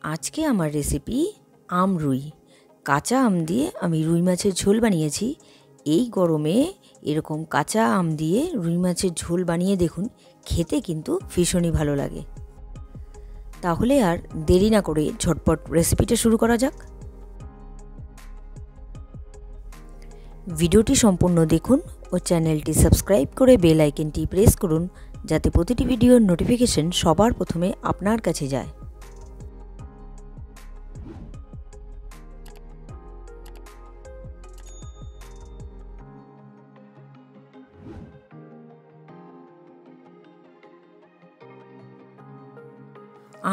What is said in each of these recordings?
আজকে আমার রেসিপি আম রুই। কাঁচা আম দিয়ে আমি রুই মাছের ঝোল বানিয়েছি। এই গরমে এরকম কাঁচা আম দিয়ে রুই মাছের ঝোল বানিয়ে দেখুন, খেতে কিন্তু ভীষণই ভালো লাগে। তাহলে আর দেরি না করে ঝটপট রেসিপিটা শুরু করা যাক। ভিডিওটি সম্পূর্ণ দেখুন ও চ্যানেলটি সাবস্ক্রাইব করে বেল আইকনটি প্রেস করুন, যাতে প্রতিটি ভিডিওর নোটিফিকেশন সবার প্রথমে আপনার কাছে যায়।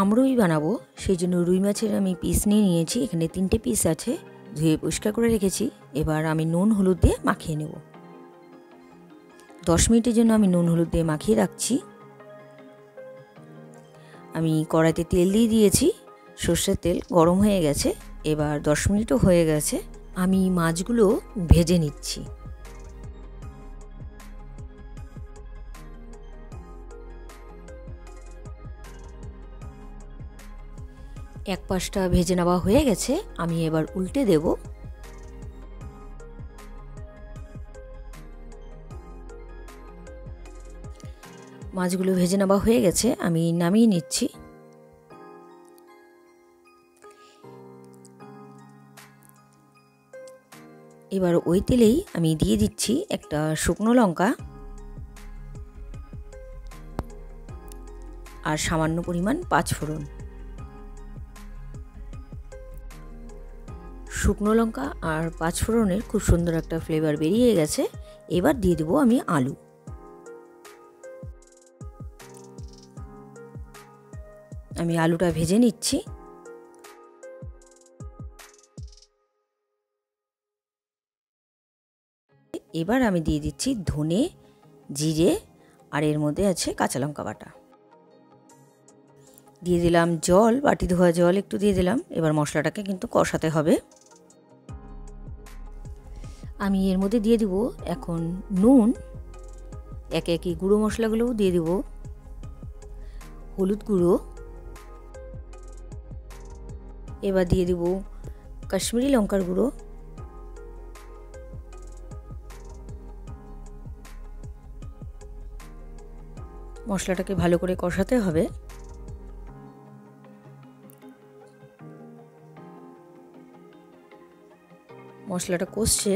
আমরুই বানাবো, সেই জন্য রুই মাছের আমি পিস নিয়ে নিয়েছি। এখানে 3টে পিস আছে, ধুয়ে পরিষ্কার করে রেখেছি। এবার আমি নুন হলুদ দিয়ে মাখিয়ে নেব। 10 মিনিটের জন্য আমি নুন হলুদ দিয়ে মাখিয়ে রাখছি। আমি কড়াইতে তেল দিয়ে দিয়েছি, সর্ষের তেল গরম হয়ে গেছে। এবার 10 মিনিটও হয়ে গেছে, আমি মাছগুলো ভেজে নিচ্ছি। এক পাশটা ভেজে নেওয়া হয়ে গেছে, আমি এবার উল্টে দেব। মাছগুলো ভেজে নেওয়া হয়ে গেছে, আমি নামিয়ে নিচ্ছি। এবার ওই তেলেই আমি দিয়ে দিচ্ছি একটা শুকনো লঙ্কা আর সামান্য পরিমাণ 5 ফোড়ন। শুকনো লঙ্কা আর 5 ফোড়নের খুব সুন্দর একটা ফ্লেভার বেরিয়ে গেছে। এবার দিয়ে দেবো আমি আলু। আমি আলুটা ভেজে নিচ্ছি। এবার আমি দিয়ে দিচ্ছি ধনে, জিরে আর এর মধ্যে আছে কাঁচা লঙ্কা বাটা। দিয়ে দিলাম জল, বাটি ধোয়া জল একটু দিয়ে দিলাম। এবার মশলাটাকে কিন্তু কষাতে হবে। আমি এর মধ্যে দিয়ে দিব এখন নুন, একে একে গুঁড়ো মশলাগুলোও দিয়ে দিব। হলুদ গুঁড়ো, এবার দিয়ে দিব কাশ্মীরি লঙ্কার গুঁড়ো, মশলাটাকে ভালো করে কষাতে হবে। মশলাটা কষছে,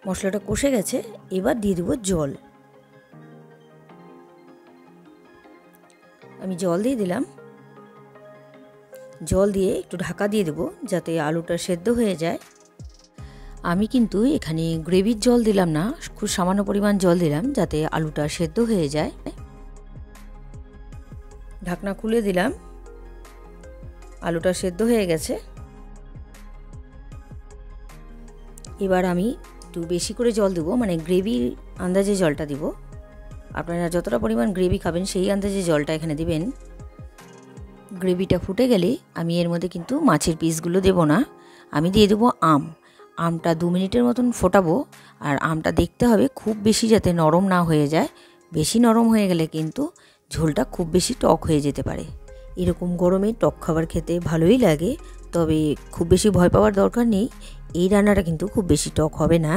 মশলাটা কষে গেছে। এবার দিয়ে দেব জল। আমি জল দিয়ে দিলাম। জল দিয়ে একটু ঢাকা দিয়ে দেব যাতে আলুটা সেদ্ধ হয়ে যায়। আমি কিন্তু এখানে গ্রেভির জল দিলাম না, খুব সামান্য পরিমাণ জল দিলাম যাতে আলুটা সেদ্ধ হয়ে যায়। ঢাকনা খুলে দিলাম, আলুটা সেদ্ধ হয়ে গেছে। এবার আমি একটু বেশি করে জল দেবো, মানে গ্রেভির আন্দাজে জলটা দিব। আপনারা যতটা পরিমাণ গ্রেভি খাবেন সেই আন্দাজে জলটা এখানে দিবেন। গ্রেভিটা ফুটে গেলে আমি এর মধ্যে কিন্তু মাছের পিসগুলো দেব না, আমি দিয়ে দেবো আম। আমটা 2 মিনিটের মতন ফোটাবো। আর আমটা দেখতে হবে খুব বেশি যাতে নরম না হয়ে যায়। বেশি নরম হয়ে গেলে কিন্তু ঝোলটা খুব বেশি টক হয়ে যেতে পারে। এরকম গরমে টক খাবার খেতে ভালোই লাগে, তবে খুব বেশি ভয় পাওয়ার দরকার নেই। এই রান্নাটা কিন্তু খুব বেশি টক হবে না,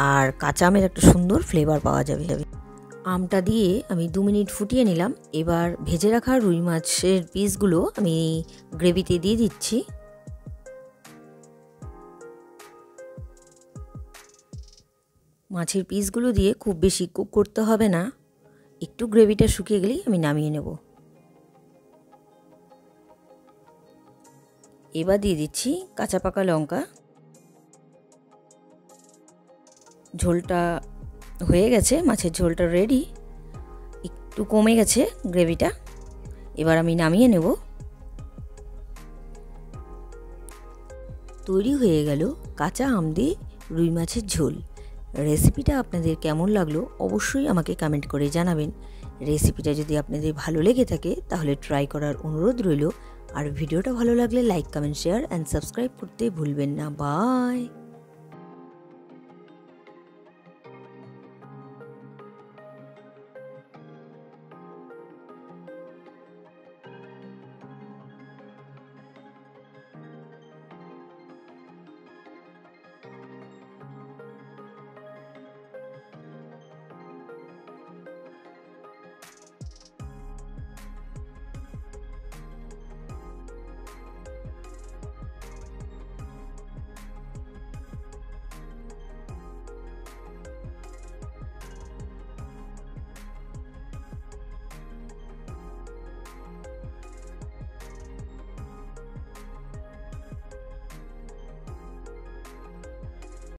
আর কাঁচা আমের একটা সুন্দর ফ্লেভার পাওয়া যাবে। আমটা দিয়ে আমি 2 মিনিট ফুটিয়ে নিলাম। এবার ভেজে রাখা রুই মাছের পিসগুলো আমি গ্রেভিতে দিয়ে দিচ্ছি। মাছের পিসগুলো দিয়ে খুব বেশি কুক করতে হবে না, একটু গ্রেভিটা শুকিয়ে গেলেই আমি নামিয়ে নেব। এবার দিয়ে দিচ্ছি কাঁচা পাকা লঙ্কা। ঝোলটা হয়ে গেছে, মাছের ঝোলটা রেডি, একটু কমে গেছে গ্রেভিটা। এবার আমি নামিয়ে নেব। তৈরি হয়ে গেল কাঁচা আম দিয়ে রুই মাছের ঝোল। রেসিপিটা আপনাদের কেমন লাগলো অবশ্যই আমাকে কমেন্ট করে জানাবেন। রেসিপিটা যদি আপনাদের ভালো লেগে থাকে তাহলে ট্রাই করার অনুরোধ রইল। আর ভিডিওটা ভালো লাগলে like, comment, share and subscribe করতে ভুলবেন না। বাই।